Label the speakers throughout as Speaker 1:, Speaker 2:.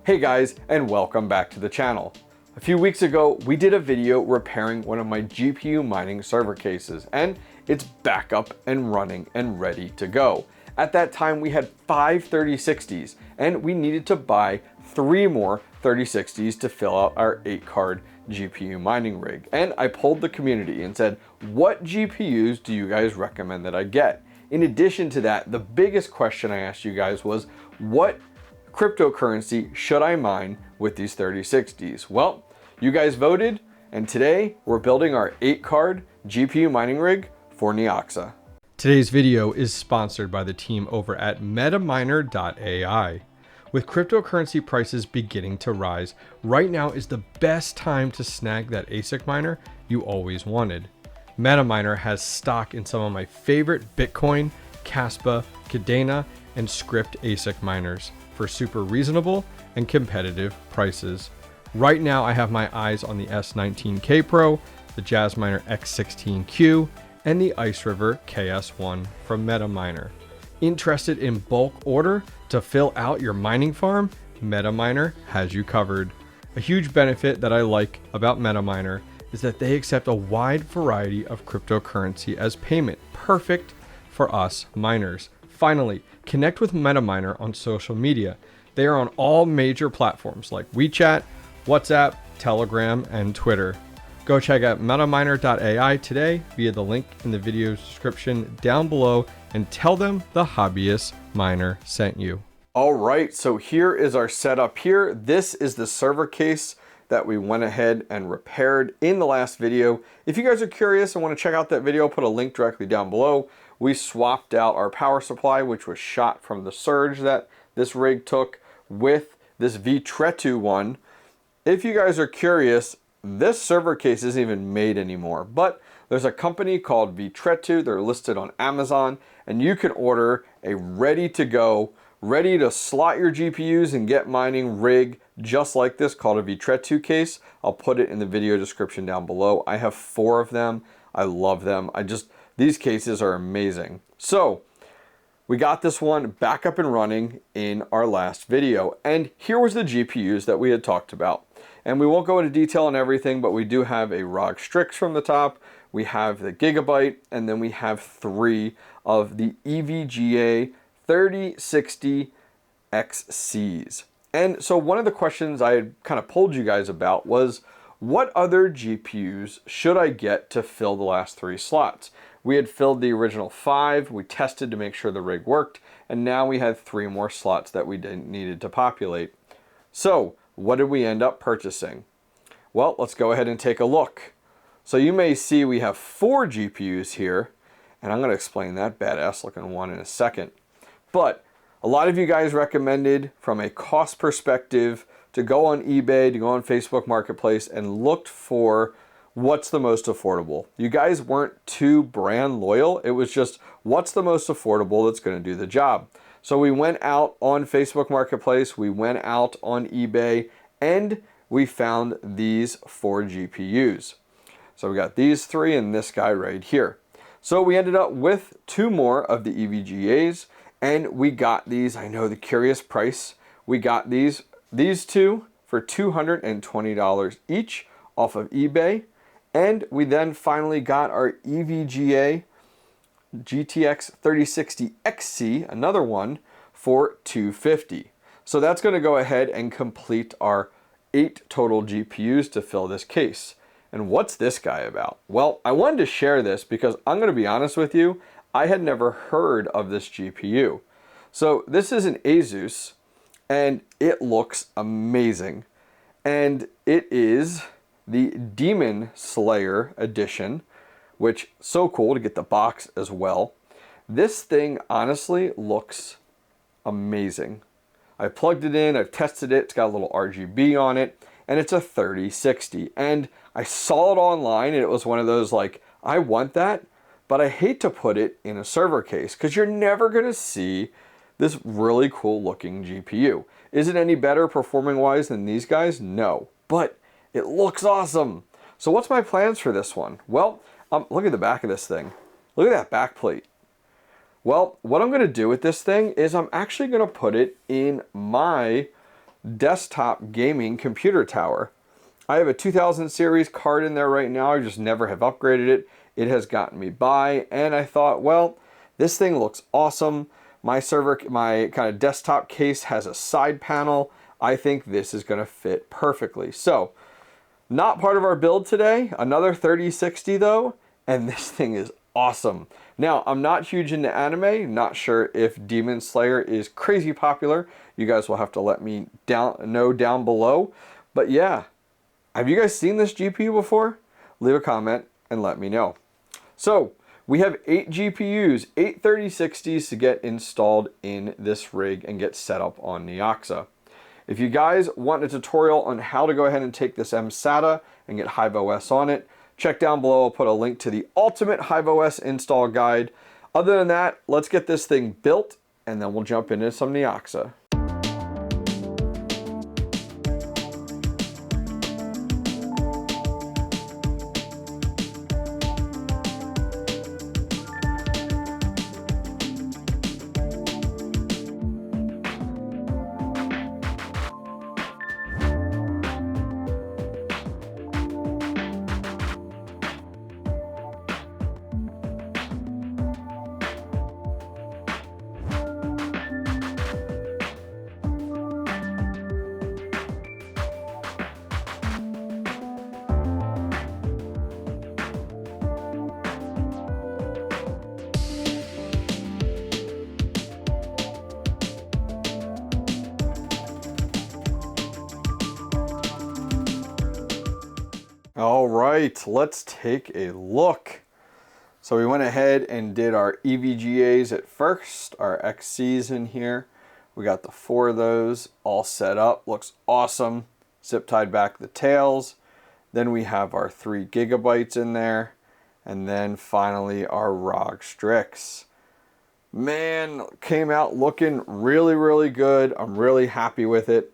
Speaker 1: Hey guys, and welcome back to the channel. A few weeks ago, we did a video repairing one of my GPU mining server cases, and it's back up and running and ready to go. At that time, we had 5 3060s, and we needed to buy 3 more 3060s to fill out our 8-card GPU mining rig. And I polled the community and said, what GPUs do you guys recommend that I get? In addition to that, the biggest question I asked you guys was, what cryptocurrency should I mine with these 3060s? Well, you guys voted, and today we're building our 8-card GPU mining rig for Neoxa. Today's video is sponsored by the team over at MetaMiner.ai. With cryptocurrency prices beginning to rise, right now is the best time to snag that ASIC miner you always wanted. MetaMiner has stock in some of my favorite Bitcoin, Caspa, Cadena, and Script ASIC miners for super reasonable and competitive prices. Right now I have my eyes on the S19K Pro, the Jasminer X16Q, and the Ice River KS1 from MetaMiner. Interested in bulk order to fill out your mining farm? MetaMiner has you covered. A huge benefit that I like about MetaMiner is that they accept a wide variety of cryptocurrency as payment, perfect for us miners. Finally, connect with MetaMiner on social media. They are on all major platforms like WeChat, WhatsApp, Telegram, and Twitter. Go check out MetaMiner.ai today via the link in the video's description down below and tell them the hobbyist miner sent you. All right, so here is our setup here. This is the server case that we went ahead and repaired in the last video. If you guys are curious and want to check out that video, I'll put a link directly down below. We swapped out our power supply, which was shot from the surge that this rig took, with this V-Tretu one. If you guys are curious, this server case isn't even made anymore, but there's a company called V-Tretu. They're listed on Amazon, and you can order a ready to go, ready to slot your GPUs and get mining rig just like this called a V-Tretu case. I'll put it in the video description down below. I have 4 of them. I love them. These cases are amazing. So we got this one back up and running in our last video. And here was the GPUs that we had talked about. And we won't go into detail on everything, but we do have a ROG Strix from the top. We have the Gigabyte, and then we have 3 of the EVGA 3060 𝐋𝐸s. And so one of the questions I had kind of polled you guys about was, what other GPUs should I get to fill the last 3 slots? We had filled the original 5, we tested to make sure the rig worked, and now we had 3 more slots that we needed to populate. So what did we end up purchasing? Well, let's go ahead and take a look. So you may see we have 4 GPUs here, and I'm going to explain that badass looking one in a second. But a lot of you guys recommended, from a cost perspective, to go on eBay, to go on Facebook Marketplace, and looked for what's the most affordable. You guys weren't too brand loyal. It was just, what's the most affordable that's going to do the job? So we went out on Facebook Marketplace, we went out on eBay, and we found these 4 GPUs. So we got these 3 and this guy right here. So we ended up with 2 more of the EVGAs, and we got these, I know the curious price, we got these 2 for $220 each off of eBay. And we then finally got our EVGA GTX 3060 𝐋𝐸, another one, for $250. So that's going to go ahead and complete our 8 total GPUs to fill this case. And what's this guy about? Well, I wanted to share this because I'm going to be honest with you, I had never heard of this GPU. So this is an ASUS, and it looks amazing. And it is the Demon Slayer edition, which so cool to get the box as well. This thing honestly looks amazing. I plugged it in, I've tested it, it's got a little RGB on it, and it's a 3060. And I saw it online, and it was one of those like, I want that, but I hate to put it in a server case because you're never gonna see this really cool looking GPU. Is it any better performing wise than these guys? No, but it looks awesome. So what's my plans for this one? Well, look at the back of this thing. Look at that back plate. Well, what I'm going to do with this thing is I'm actually going to put it in my desktop gaming computer tower. I have a 2000 series card in there right now. I just never have upgraded it. It has gotten me by, and I thought, well, this thing looks awesome. My kind of desktop case has a side panel. I think this is going to fit perfectly. So, not part of our build today. Another 3060 though, and this thing is awesome. Now, I'm not huge into anime. Not sure if Demon Slayer is crazy popular. You guys will have to let me know down below. But yeah, have you guys seen this GPU before? Leave a comment and let me know. So, we have 8 GPUs, 8 3060s to get installed in this rig and get set up on Neoxa. If you guys want a tutorial on how to go ahead and take this mSATA and get HIVEOS on it, check down below. I'll put a link to the ultimate HIVEOS install guide. Other than that, let's get this thing built and then we'll jump into some Neoxa. All right, let's take a look. So we went ahead and did our EVGAs at first, our 𝐋𝐸s in here. We got the 4 of those all set up, looks awesome. Zip tied back the tails. Then we have our 3 GB in there. And then finally our ROG Strix. Man, came out looking really, really good. I'm really happy with it.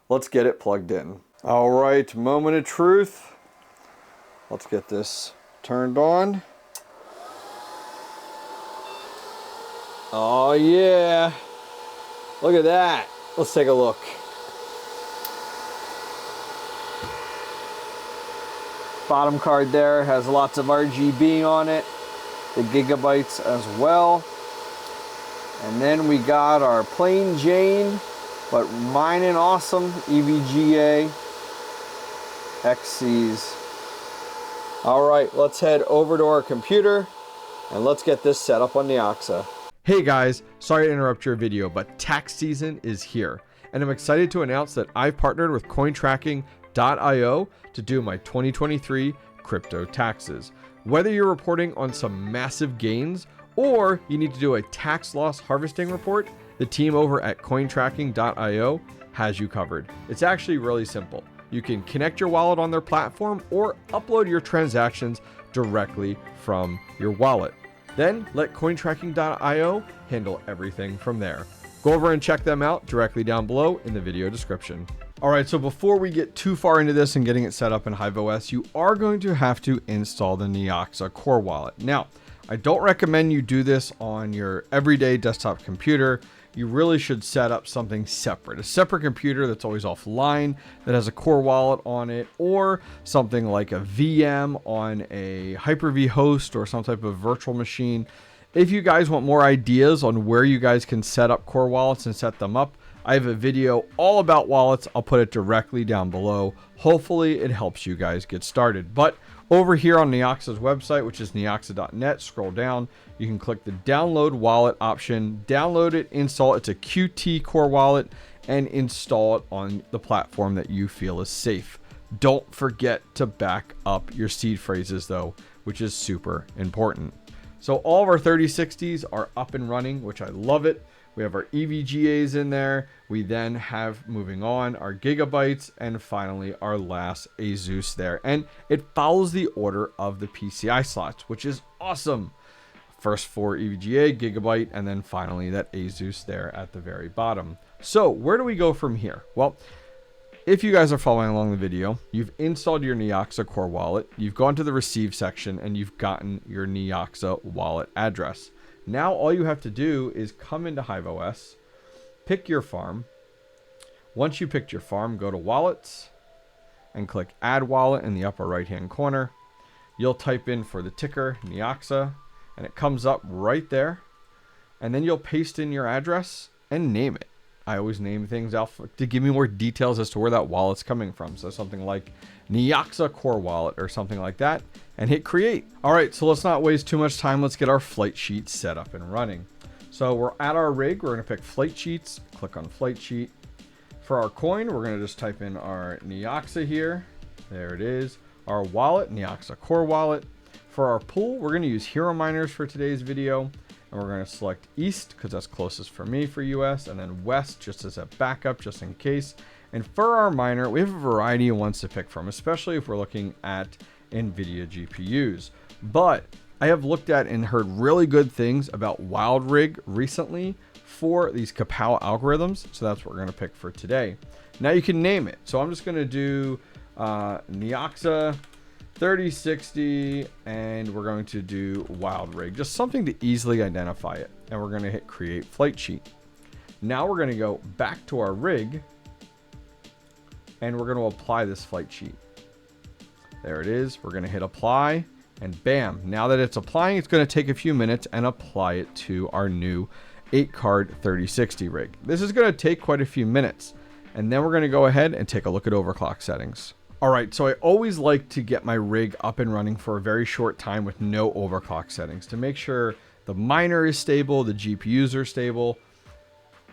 Speaker 1: Let's get it plugged in. All right, moment of truth. Let's get this turned on. Oh yeah, look at that. Let's take a look. Bottom card there has lots of RGB on it, the gigabytes as well. And then we got our plain Jane, but mining awesome EVGA 𝐋𝐸s. All right, let's head over to our computer and let's get this set up on Neoxa. Hey guys, sorry to interrupt your video, but tax season is here. And I'm excited to announce that I've partnered with CoinTracking.io to do my 2023 crypto taxes. Whether you're reporting on some massive gains or you need to do a tax loss harvesting report, the team over at CoinTracking.io has you covered. It's actually really simple. You can connect your wallet on their platform or upload your transactions directly from your wallet. Then let CoinTracking.io handle everything from there. Go over and check them out directly down below in the video description. All right, so before we get too far into this and getting it set up in HIVEOS, you are going to have to install the Neoxa core wallet. Now, I don't recommend you do this on your everyday desktop computer. You really should set up something separate, a separate computer that's always offline that has a core wallet on it, or something like a VM on a Hyper-V host or some type of virtual machine. If you guys want more ideas on where you guys can set up core wallets and set them up, I have a video all about wallets. I'll put it directly down below. Hopefully it helps you guys get started. But over here on Neoxa's website, which is neoxa.net, scroll down, you can click the download wallet option, download it, install it. It's a Qt core wallet, and install it on the platform that you feel is safe. Don't forget to back up your seed phrases though, which is super important. So all of our 3060s are up and running, which I love it. We have our EVGAs in there. We then have, moving on, our gigabytes, and finally our last 𝐿𝐳𝐠 there. And it follows the order of the PCI slots, which is awesome. First 4 EVGA, gigabyte, and then finally that 𝐿𝐳𝐠 there at the very bottom. So where do we go from here? Well, if you guys are following along the video, you've installed your Neoxa core wallet, you've gone to the receive section, and you've gotten your Neoxa wallet address. Now all you have to do is come into HIVEOS, pick your farm, Once you picked your farm, go to wallets and click add wallet in the upper right hand corner. You'll type in for the ticker Neoxa and it comes up right there. And then you'll paste in your address and name it. I always name things out to give me more details as to where that wallet's coming from. So something like Neoxa Core Wallet or something like that, and hit create. All right, so let's not waste too much time. Let's get our flight sheet set up and running. So we're at our rig. We're gonna pick flight sheets, click on flight sheet. For our coin, we're gonna just type in our Neoxa here. There it is. Our wallet, Neoxa Core Wallet. For our pool, we're gonna use hero miners for today's video. And we're going to select East because that's closest for me for US, and then West just as a backup just in case. And for our miner, we have a variety of ones to pick from, especially if we're looking at NVIDIA GPUs. But I have looked at and heard really good things about WildRig recently for these 𝐶POW algorithms. So that's what we're going to pick for today. Now you can name it. So I'm just going to do Neoxa 3060, and we're going to do WildRig, just something to easily identify it. And we're going to hit create flight sheet. Now we're going to go back to our rig and we're going to apply this flight sheet. There it is. We're going to hit apply and bam. Now that it's applying, it's going to take a few minutes and apply it to our new 8-card 3060 rig. This is going to take quite a few minutes. And then we're going to go ahead and take a look at overclock settings. All right, so I always like to get my rig up and running for a very short time with no overclock settings to make sure the miner is stable, the GPUs are stable.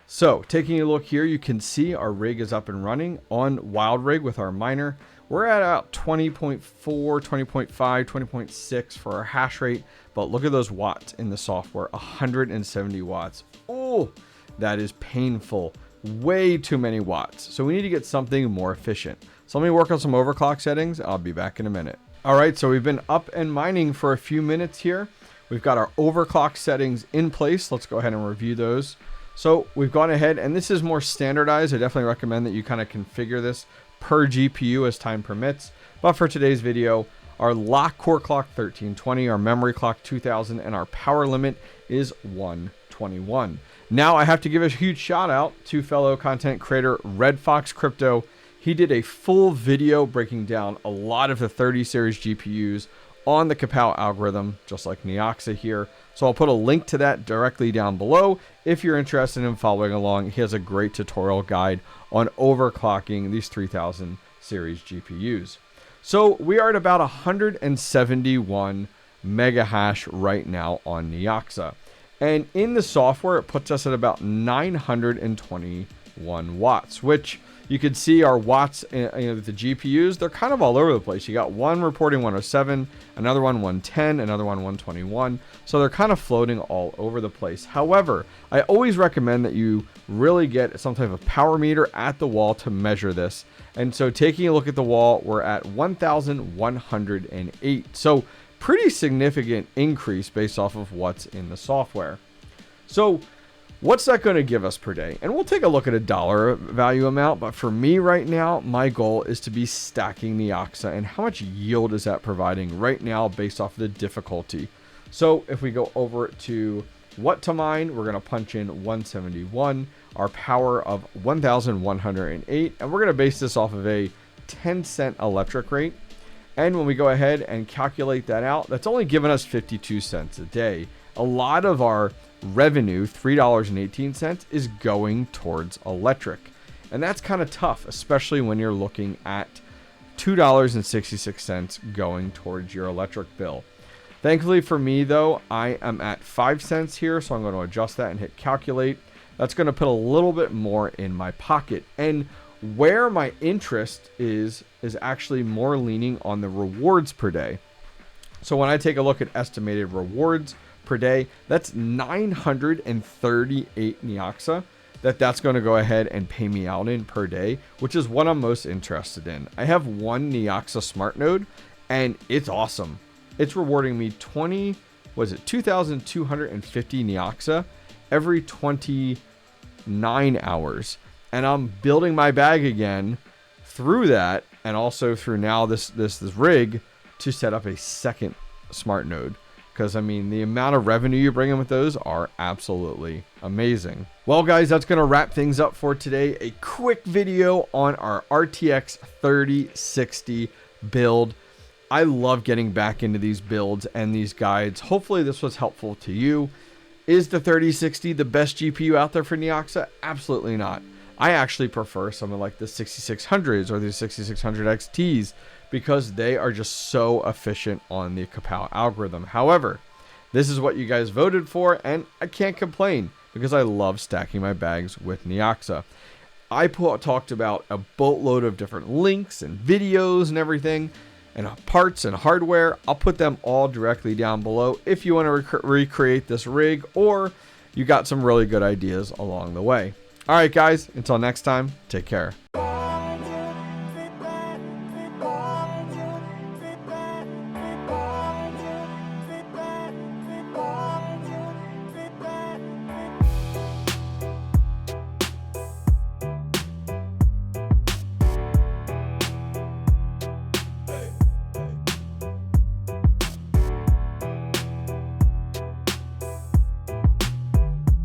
Speaker 1: So taking a look here, you can see our rig is up and running on WildRig with our miner. We're at about 20.4, 20.5, 20.6 for our hash rate, but look at those watts in the software, 170 watts. Oh, that is painful. Way too many watts. So we need to get something more efficient. So let me work on some overclock settings. I'll be back in a minute. All right, so we've been up and mining for a few minutes here. We've got our overclock settings in place. Let's go ahead and review those. So we've gone ahead, and this is more standardized. I definitely recommend that you kind of configure this per GPU as time permits. But for today's video, our lock core clock 1320, our memory clock 2000, and our power limit is 121. Now I have to give a huge shout out to fellow content creator Red Fox Crypto. He did a full video breaking down a lot of the 30 series GPUs on the 𝐶POW algorithm, just like Neoxa here. So I'll put a link to that directly down below if you're interested in following along. He has a great tutorial guide on overclocking these 3000 series GPUs. So we are at about 171 mega hash right now on Neoxa. And in the software, it puts us at about 921 watts, which you can see our watts, the GPUs, they're kind of all over the place. You got one reporting 107, another one 110, another one 121. So they're kind of floating all over the place. However, I always recommend that you really get some type of power meter at the wall to measure this. And so taking a look at the wall, we're at 1,108. So pretty significant increase based off of what's in the software. So what's that going to give us per day? And we'll take a look at a dollar value amount, but for me right now, my goal is to be stacking Neoxa, and how much yield is that providing right now based off of the difficulty. So if we go over to what to mine, we're going to punch in 171, our power of 1,108, and we're going to base this off of a 10-cent electric rate. And when we go ahead and calculate that out, that's only giving us 52 cents a day. A lot of our revenue, $3.18, is going towards electric. And that's kind of tough, especially when you're looking at $2.66 going towards your electric bill. Thankfully for me though, I am at 5 cents here, so I'm going to adjust that and hit calculate. That's going to put a little bit more in my pocket. And where my interest is actually more leaning on the rewards per day. So when I take a look at estimated rewards per day, that's 938 Neoxa that's going to go ahead and pay me out in per day, which is what I'm most interested in. I have one Neoxa smart node and it's awesome. It's rewarding me 2,250 Neoxa every 29 hours. And I'm building my bag again through that, and also through now this rig to set up a second smart node, because I mean, the amount of revenue you bring in with those are absolutely amazing. Well, guys, that's going to wrap things up for today. A quick video on our RTX 3060 build. I love getting back into these builds and these guides. Hopefully this was helpful to you. Is the 3060 the best GPU out there for Neoxa? Absolutely not. I actually prefer something like the 6600s or the 6600 XTs because they are just so efficient on the 𝐶PO algorithm. However, this is what you guys voted for, and I can't complain because I love stacking my bags with Neoxa. I talked about a boatload of different links and videos and everything, and parts and hardware. I'll put them all directly down below if you want to recreate this rig or you got some really good ideas along the way. All right, guys, until next time, take care.